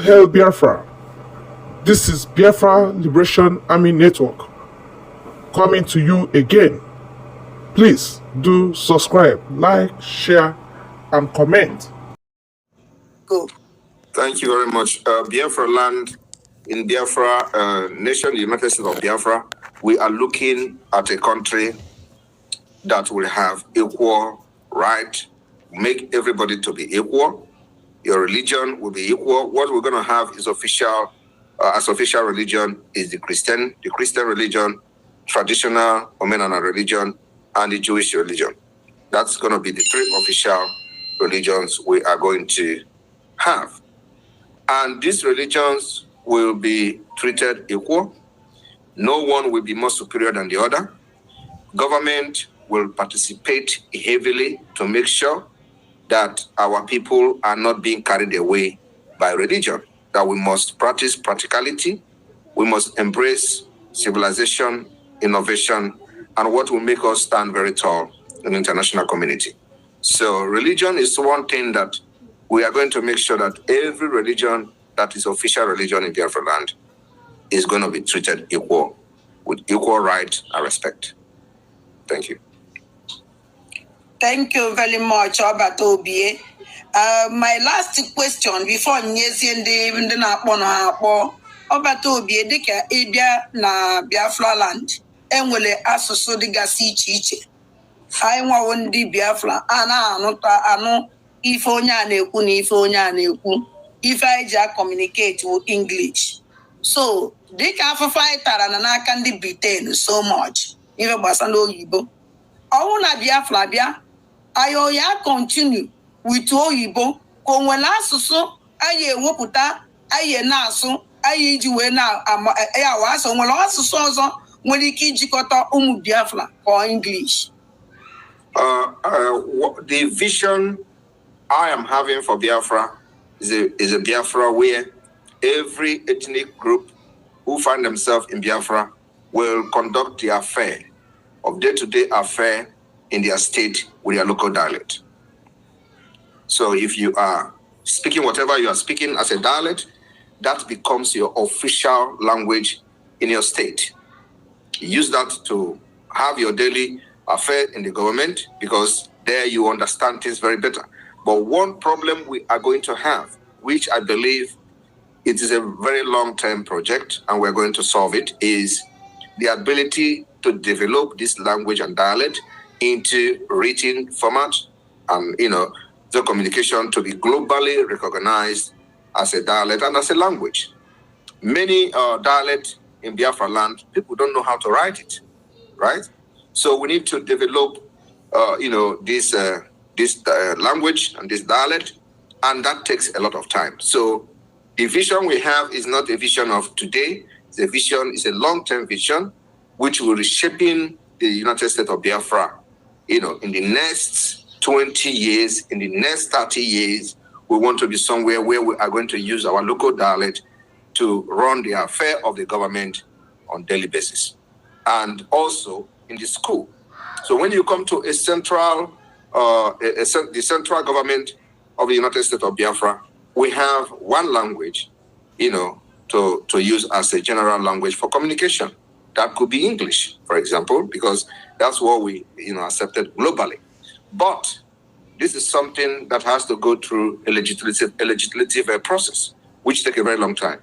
Hail Biafra! This is Biafra Liberation Army Network coming to you again. Please do subscribe, like, share, and comment. Go. Thank you very much. Biafra land in Biafra nation, the United States of Biafra, we are looking at a country that will have equal right, make everybody to be equal. Your religion will be equal. What we're going to have is official religion is the Christian religion, traditional Omenana religion, and the Jewish religion. That's going to be the three official religions we are going to have. And these religions will be treated equal. No one will be more superior than the other. Government will participate heavily to make sure that our people are not being carried away by religion, that we must practice practicality, we must embrace civilization, innovation, and what will make us stand very tall in the international community. So religion is one thing that we are going to make sure that every religion that is official religion in Biafra land is going to be treated equal, with equal right and respect. Thank you. Thank you very much, Obata Obie. My last question before Nyesi and Obata Obie dịka ịbịa na Biafra land enwere asụsụ dịgasị iche iche. Anyị nwawo ndị Biafra a na-anụ ife onye a na-ekwu na ife onye a na-ekwu. Ife anyị ji communicate with English. So dịka afụfụ anyị tara na n'aka ndị Britain so much ife gbasara oyibo. Ọwụ na Biafra bịa ayo ya continue with oyibo ka o nwere asụsụ anyị ewepụta anyị na-asụ anyị iji wee na-awa asụ nwere asụsụ ọzọ nwere ike ijikọta ụmụ Biafra or English. The vision I am having for Biafra is a Biafra where every ethnic group who find themselves in Biafra will conduct the affair of day-to-day affair in their state with their local dialect. So if you are speaking whatever you are speaking as a dialect, that becomes your official language in your state. Use that to have your daily affair in the government because there you understand things very better. But one problem we are going to have, which I believe it is a very long-term project and we're going to solve it, is the ability to develop this language and dialect into written format and, the communication to be globally recognized as a dialect and as a language. Many dialects in Biafra land, people don't know how to write it, right? So we need to develop, this language and this dialect, and that takes a lot of time. So the vision we have is not a vision of today. The vision is a long-term vision, which will be shaping the United States of Biafra, in the next 20 years, in the next 30 years, we want to be somewhere where we are going to use our local dialect to run the affair of the government on a daily basis. And also in the school. So when you come to the central government of the United States of Biafra, we have one language, to use as a general language for communication. That could be English, for example, because that's what we, accepted globally. But this is something that has to go through a legislative process, which takes a very long time.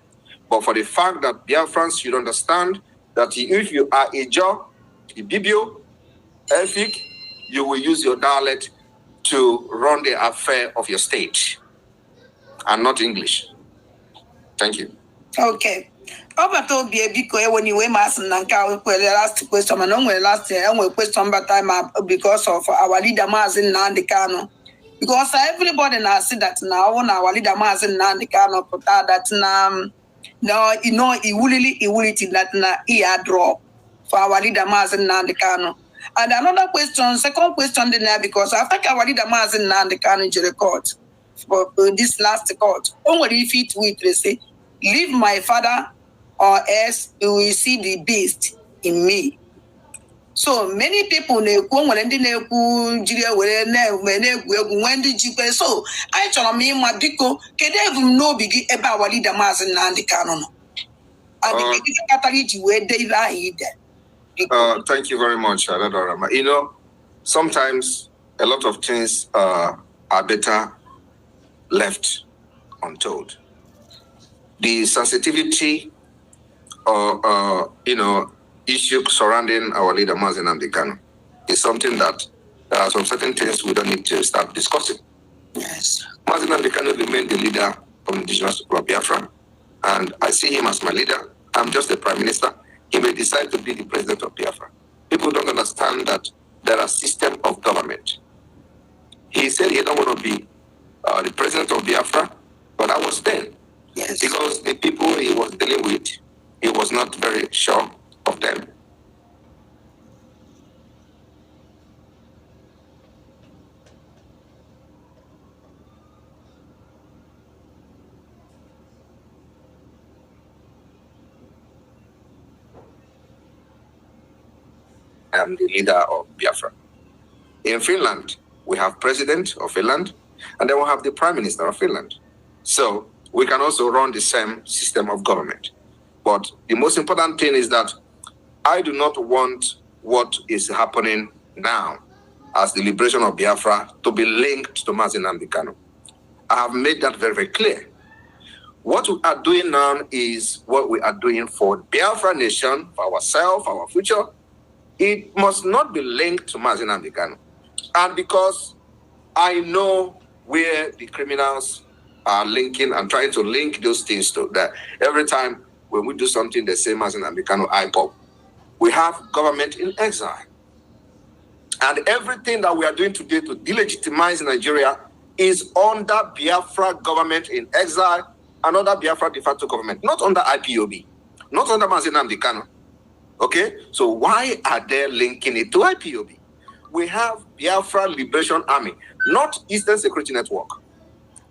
But for the fact that Biafrans should understand that if you are a Jaw, a Bibio, Efik, you will use your dialect to run the affair of your state and not English. Thank you. Okay. Obata Obie biko eweniwe mas na nke last question and onwe last question but time because of our leader Mazi Nnamdi Kanu. Because everybody now see that now our leader Mazi Nnamdi Kanu put that no he will that na he drop for our leader Mazi Nnamdi Kanu. And another question, second question there because after our leader Mazi Nnamdi Kanu in the court for this last court, only if it will say leave my father or else you will see the beast in me. So many people na-ekwu nwere ndị na-ekwu jiri were na-egwu egwu nwee ndị jikwe. So anyị chọrọ m ịma biko kedu ebumnobi gị ebe awa leader Maazị Nnamdi Kanu nọ? Thank you very much, Adadorama. You know, sometimes a lot of things are better left untold. The sensitivity or issue surrounding our leader Maazị Nnamdi Kanu is something that there are some certain things we don't need to start discussing. Yes. Maazị Nnamdi Kanu remained the leader of the indigenous people of Biafra, and I see him as my leader. I'm just the prime minister. He may decide to be the president of Biafra. People don't understand that there are systems of government. He said he don't want to be the president of Biafra, but I was then. Yes. Because the people he was dealing with, he was not very sure of them. I am the leader of Biafra. In Finland, we have president of Finland, and then we have the prime minister of Finland. So we can also run the same system of government. But the most important thing is that I do not want what is happening now as the liberation of Biafra to be linked to Maazị Nnamdi Kanu. I have made that very, very clear. What we are doing now is what we are doing for Biafra nation, for ourselves, our future. It must not be linked to Maazị Nnamdi Kanu. And because I know where the criminals are linking and trying to link those things to that, every time when we do something, they say Maazị Nnamdi Kanu, IPOB. We have government in exile. And everything that we are doing today to delegitimize Nigeria is under Biafra government in exile, and under Biafra de facto government, not under IPOB, not under Maazị Nnamdi Kanu. Okay, so why are they linking it to IPOB? We have Biafra Liberation Army, not Eastern Security Network.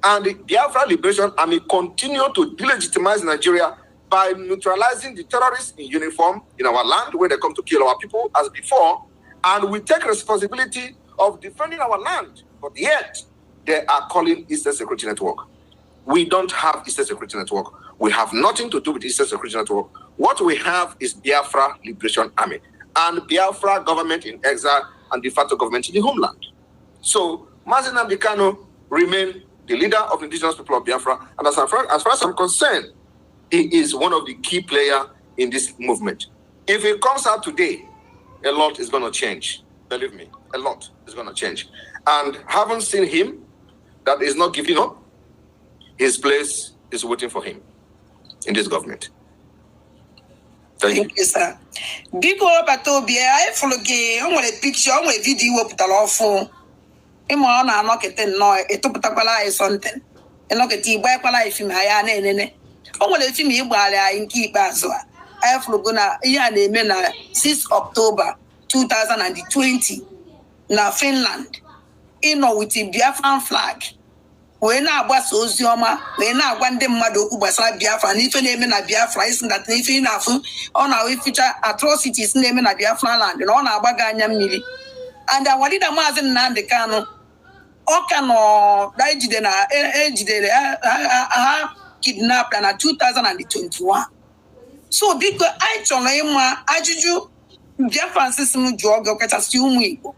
And the Biafra Liberation Army continue to delegitimize Nigeria by neutralizing the terrorists in uniform in our land when they come to kill our people as before. And we take responsibility of defending our land. But yet, they are calling Eastern Security Network. We don't have Eastern Security Network. We have nothing to do with Eastern Security Network. What we have is Biafra Liberation Army and Biafra government in exile and de facto government in the homeland. So Maazị Nnamdi Kanu remain the leader of the indigenous people of Biafra, and as far as I'm concerned, he is one of the key players in this movement. If he comes out today, a lot is going to change. Believe me, a lot is going to change. And having seen him, that is not giving up, his place is waiting for him in this government. Thank you, sir. Biko Batobi, I follow gay, on a picture, on a video of the lawful. Imo na knock it no, it took Tapala is something. And look at the Wapala if you hire nene. On a film you in keep as well. I follow gonna Yana 6 October 2020. Na Finland. With the Biafran flag. When I was Ozioma, when I want them Mado Ubasa Biafra, and if name in a Biafra isn't that if enough on our future atrocities naming a Biafra land and on our Baganya Mili. And I wanted a Maazị Nnamdi Kanu, Okano, Dajidena, kidnapped in 2021. So, because I told him, I juju Biafran system jog, Katasumu.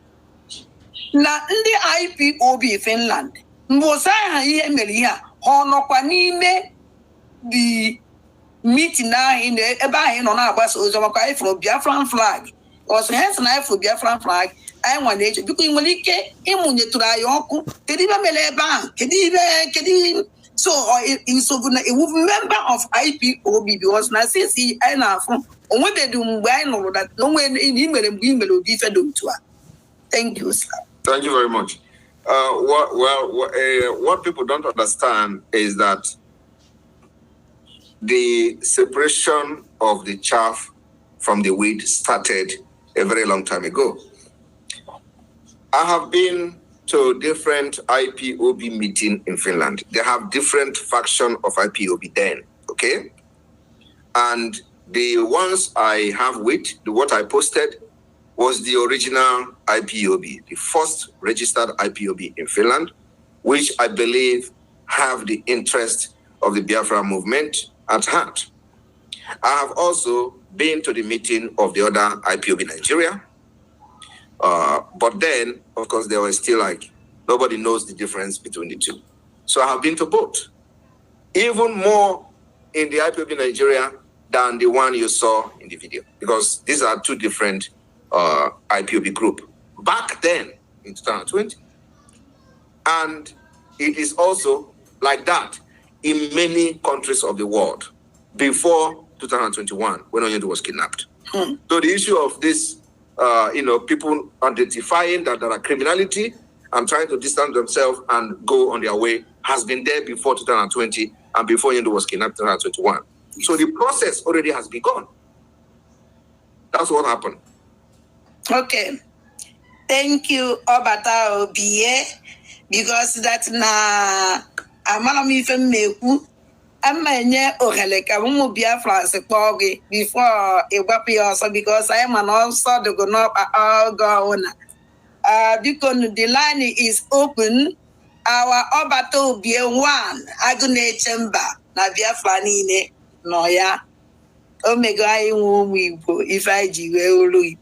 Na ndị IPOB Finland. Mbosaya ihe mere ihe ọ nọkwa n'ime the meeting ahụ ebe ahụ nọ na-agbasa ozi maka ifuru Biafran flag ọsọ hens na ifuru Biafran flag anyị nwa na-eche biko nwere ike ịmụnyetụrụ anyị ọkụ kedu ibe mere ebe ahụ kedu so a member of IPOB because na since anyị na-afụ onwebeghị mgbe anyị nụrụ that onwe imere mgbe imere obi ife dị otu a. Thank you, sir. Thank you very much. What people don't understand is that the separation of the chaff from the wheat started a very long time ago. I have been to different IPOB meetings in Finland. They have different factions of IPOB then, okay? And the ones I have with, what I posted, was the original IPOB, the first registered IPOB in Finland, which I believe have the interest of the Biafra movement at heart. I have also been to the meeting of the other IPOB Nigeria, but then, of course, there was still like, nobody knows the difference between the two. So I have been to both. Even more in the IPOB Nigeria than the one you saw in the video, because these are two different IPOB group back then in 2020. And it is also like that in many countries of the world before 2021 when Onyendu was kidnapped. So the issue of this, people identifying that there are criminality and trying to distance themselves and go on their way has been there before 2020 and before Onyendu was kidnapped in 2021. So the process already has begun. That's what happened. Okay. Thank you, Obata Obie, because that's na amala mi fe meku amanye oheleka mu Biafra se kpogi before egwapi also because I am an also the go no go on. Because the line is open. Our Obata Obie 1 Agune chamber na Biafra niile no ya. Omega I won't if I jiwe.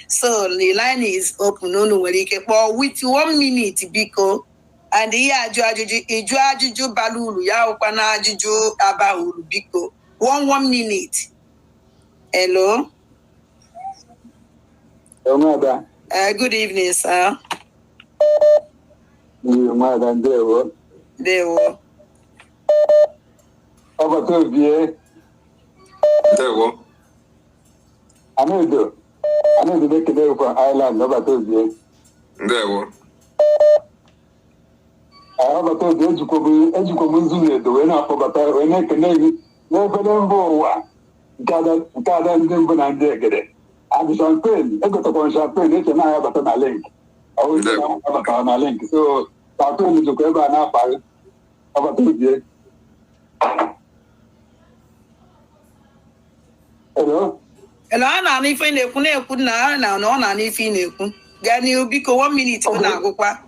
So the line is open. No, with 1 minute, Biko, and the Iju Balulu, Yaupana Juju Abaulu, Biko. 1 minute. Hello. Good evening, sir. Madam, There were. Over 12 years. There we go. I need to make it from Ireland over 12 years. There we go. I have a 12 years to come in the way now for the when I can name never know gather and then and get it. I'm champagne. I got a champagne, and I have a link. I will have a link. So I told you to go back now over 12 years. Hello? Hello, I'm if I could now, no, I'm if you Gani Biko 1 minute na agụkwa.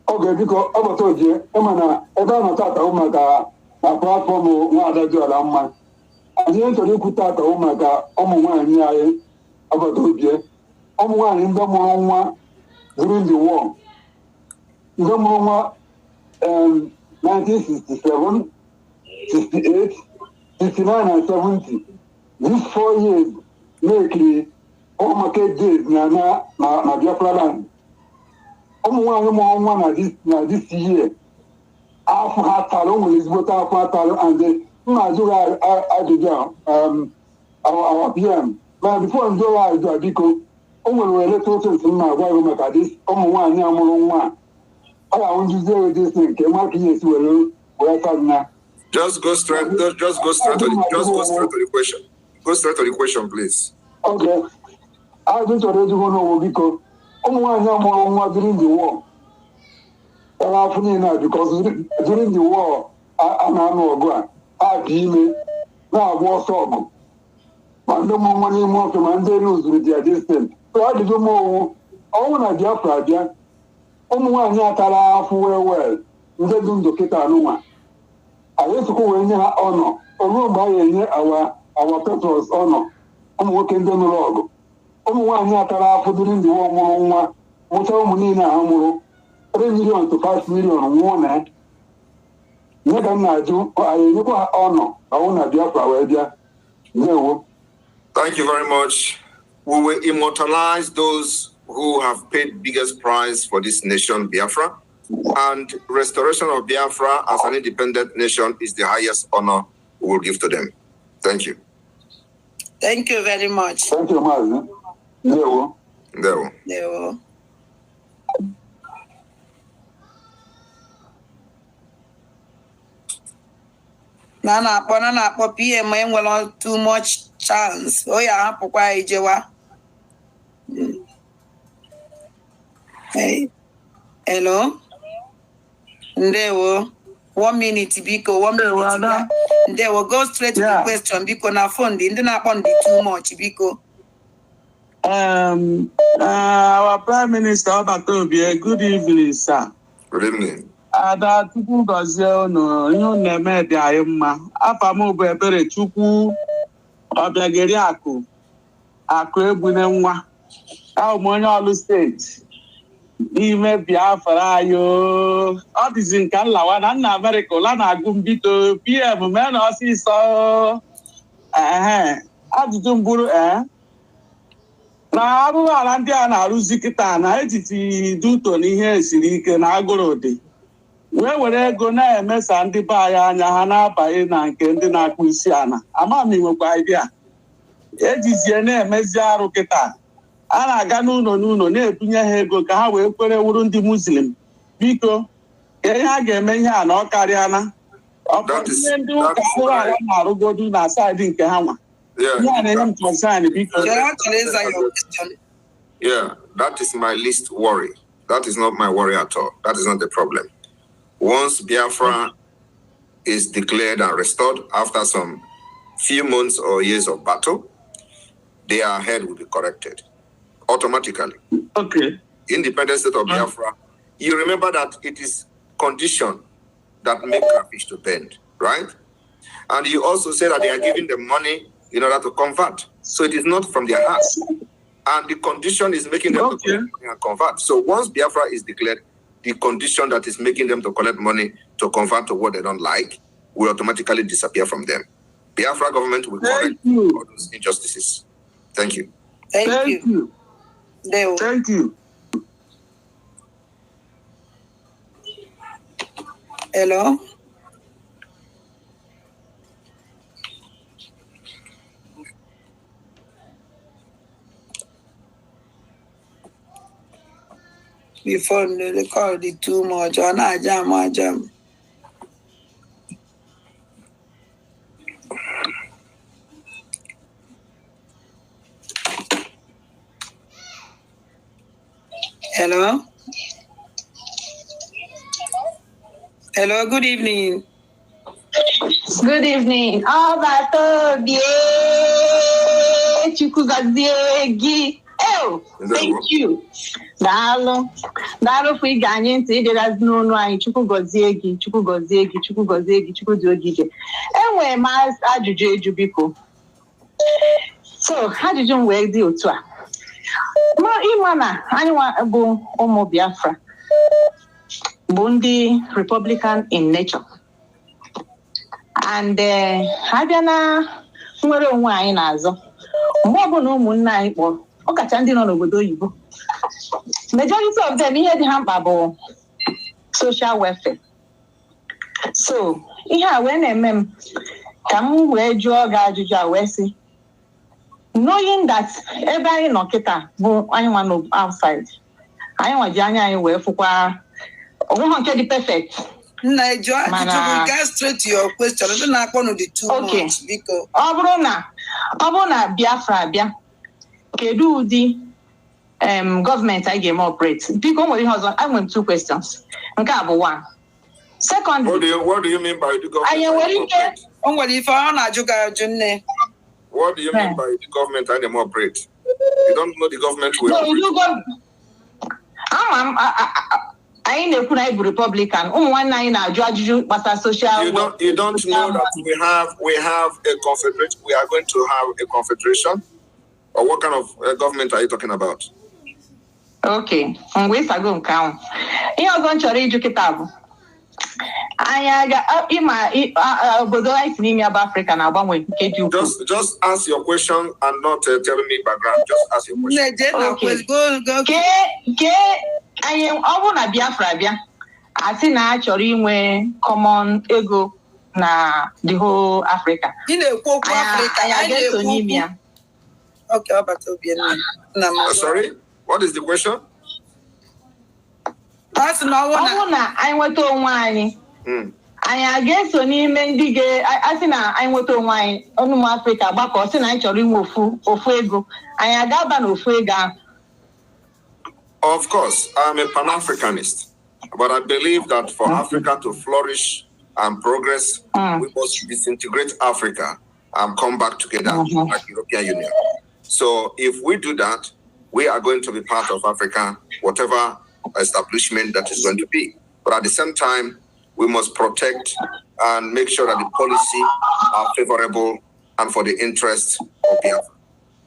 Okay, because over 12 years, Emana, Ebana Tata Umaga, na platform Wada Jola. And the answer you could Tata Umaga, Omo Yae, over 12 years, Omo in the Moma during the war. In the Moma 1967, 68, 69, and 70. These 4 years make the market days na Biafra land. This year. After Talon is what after and the our PM. But before I do because only little things in my way at this one one. I want to say this thing. Just go straight to the question. Go straight to the question, please. Okay. I just already know because during the war. Because during the war, I know I did now war song. But no more money more to lose with their distance. So I did more. I want to Biafra. One Yatara well. You don't do Kita. I used to go in honor. Or by our petrol's honor. I'm working down the log. One Yatara during the war, Motomunina Amuro, 3 million to 5 million one. Never do, I never honor. I want to Biafra. No. Thank you very much. We will immortalize those who have paid biggest price for this nation, Biafra. And restoration of Biafra as an independent nation is the highest honor we will give to them. Thank you. Thank you very much. Thank you, Mazi. There. Nana PM enwere too much chance. Oh yeah, hapụkwa ijewa. Hey. Hello. Ndewo. 1 minute biko, 1 minute. Ndewo, go straight to the question biko na phone. Ndị na-akpọ ndị too much biko. Our Prime Minister, Obatobie, good evening, sir. Good evening. Ada Chukwu gọzie unu ihe unu na-eme dị anyị mma. Afa m bụ Ebere Chukwu Ọbịageri Akụ Egbune nwa. Ahụ m onye Ọlụ steeti n'ime Biafra anyị. Ọ dịzi nke nlawa na nna Amerịka ụla na-agụ mbito PM mee na ọsịsọ. Ajụjụ mbụrụ na arụrụala ndị a na-arụzi kịta na etiti duto na ihe esiri ike na agụrụ dị wee were ego na-emesa ndị be anyị anya ha na-abanye na nke ndị na-akpụ isi ana ama m inwekwa idea ejizie na-emezi arụ kịta a na-aga n'ụlọ na-ebunye ha ego ka ha wee kwere wuru ndị Muslim biko ihe ha ga-eme ihe a na ọ karịala ihe ndị ụka mkpụrụ ala na-arụgodu na saịdị nke ha nwa. Yeah, that is my least worry. That is not my worry at all. That is not the problem. Once Biafra is declared and restored after some few months or years of battle, their head will be corrected automatically. Okay. Independent state of Biafra. You remember that it is condition that make fish to bend, right? And you also say that they are giving them money in order to convert. So it is not from their hearts. And the condition is making them to collect money and convert. So once Biafra is declared, the condition that is making them to collect money to convert to what they don't like will automatically disappear from them. Biafra government will correct all those injustices. Thank you. Thank you. Thank you. Hello? Before they call it too much, or not jam. Hello? Hello, good evening. Good evening. Obatobie Chukwugozie. Oh, thank you. Daalụ for ige anyị ntị ịdịrazi n'ọnụ anyị. Chukwugozie gị. Chukwudi ogige. Enwere m ajụjụ eju biko. So, ajụjụ m wee dị otu a. Ịma na anyị bụ ụmụ Biafra bụ ndị Republican in nature. And abịa na nwere onwe anyị na-azọ. Mgbe ọbụla ụmụnne anyị kpọrọ ọkacha ndị nọ n'obodo oyibo, majority of them ihe dị ha mkpa bụ social welfare. So ihe a wee na-eme m ka m wee jụọ gị ajụjụ a wee sị, knowing that ebe anyị nọ kịta bụ anyị nwa nọ outside, anyị nwa ji anya anyị wee fụkwa onweghị nke dị perfect. Nna get straight to your question. I don't know the two months because ọ bụrụ na Biafra bịa kedu ụdị gọọmenti anyị ga-eme operate? Biko o nwere ihe ọzọ. I have 2 questions. Nke a bụ 1. Second, what do you mean by the government? Anyị nwere ike o nwere ife ọ na-ajụ ga-ajụ nne. What do you mean by the government and them operate? You don't know the government will anyị na-ekwu na anyị bụ Republican. Ụmụ nwanne anyị na-ajụ ajụjụ gbasara social. You don't know that we have a confederation. We are going to have a confederation. Or what kind of government are you talking about? Okay, mgbe ịsago nke ahụ. Ihe ọzọ m chọrọ ịjụ kịta bụ anyị aga ịma obodo anyị si n'ime ya bụ Africa na-agbanwe nke dị ukwuu. Just ask your question and not telling me background. Just ask your question. Anyị ọ bụrụ na Biafra bịa asị na a chọrọ inwe common ego na the whole Africa. Ị na-ekwu okwu Africa, anyị ga-eso n'ime ya. Okay, Obatobie. Sorry, what is the question? Ọ bụrụ na anyị nweta onwe anyị, anyị a ga-eso n'ime ndị asị na anyị nweta onwe anyị ụmụ Africa gbakọ sị na anyị chọrọ inwe ofu ego, anyị a ga-aba n'ofu ego ahụ. Of course, I'm a Pan-Africanist, but I believe that for Africa to flourish and progress, we must disintegrate Africa and come back together like European Union. So if we do that, we are going to be part of Africa, whatever establishment that is going to be. But at the same time, we must protect and make sure that the policy are favorable and for the interest of Biafra.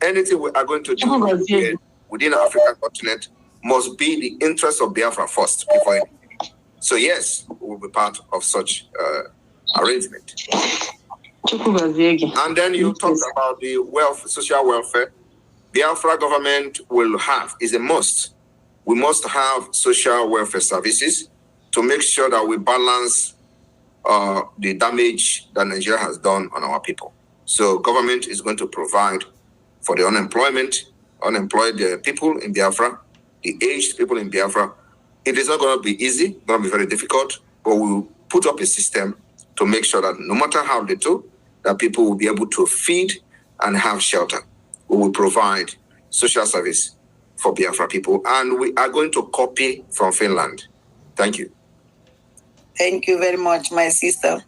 Anything we are going to do within the African continent must be the interest of Biafra first before anything. So yes, we will be part of such arrangement. And then you talked about the social welfare. Biafra government will have, is a must. We must have social welfare services to make sure that we balance the damage that Nigeria has done on our people. So government is going to provide for the unemployed people in Biafra, the aged people in Biafra. It is not going to be easy, going to be very difficult, but we'll put up a system to make sure that no matter how little, that people will be able to feed and have shelter. We will provide social service for Biafra people, and we are going to copy from Finland. Thank you. Thank you very much, my sister.